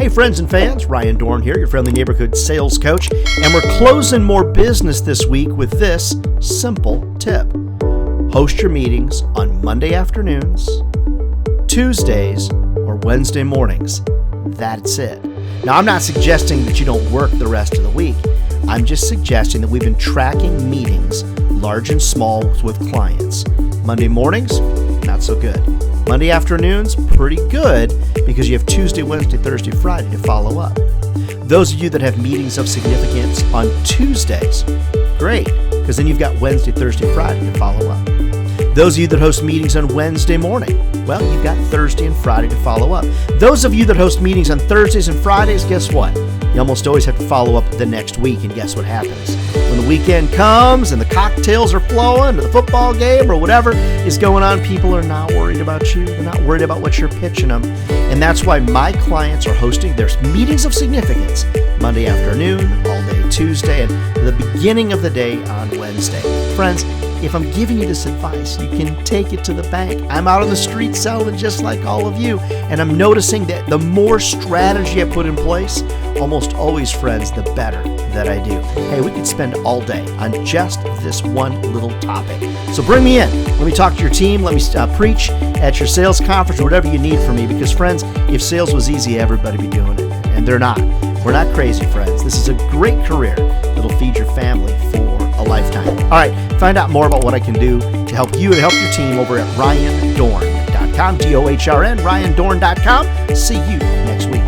Hey friends and fans, Ryan Dohrn here, your friendly neighborhood sales coach, and we're closing more business this week with this simple tip. Host your meetings on Monday afternoons, Tuesdays, or Wednesday mornings. That's it. Now, I'm not suggesting that you don't work the rest of the week. I'm just suggesting that we've been tracking meetings, large and small, with clients. Monday mornings, not so good. Monday afternoons, pretty good, because you have Tuesday, Wednesday, Thursday, Friday to follow up. Those of you that have meetings of significance on Tuesdays, great, because then you've got Wednesday, Thursday, Friday to follow up. Those of you that host meetings on Wednesday morning, well, you've got Thursday and Friday to follow up. Those of you that host meetings on Thursdays and Fridays, guess what? You almost always have to follow up the next week, and guess what happens? When the weekend comes and the cocktails are flowing, or the football game, or whatever is going on, people are not worried about you. They're not worried about what you're pitching them. And that's why my clients are hosting their meetings of significance Monday afternoon, all day Tuesday, and the beginning of the day on Wednesday. Friends, if I'm giving you this advice, you can take it to the bank. I'm out on the street selling just like all of you, and I'm noticing that the more strategy I put in place, almost always, friends, the better that I do. Hey, we could spend all day on just this one little topic. So bring me in. Let me talk to your team. Let me preach at your sales conference or whatever you need from me, because, friends, if sales was easy, everybody would be doing it, and they're not. We're not crazy, friends. This is a great career that'll feed your family for a lifetime. All right, find out more about what I can do to help you and help your team over at RyanDohrn.com, Dohrn, RyanDohrn.com. See you next week.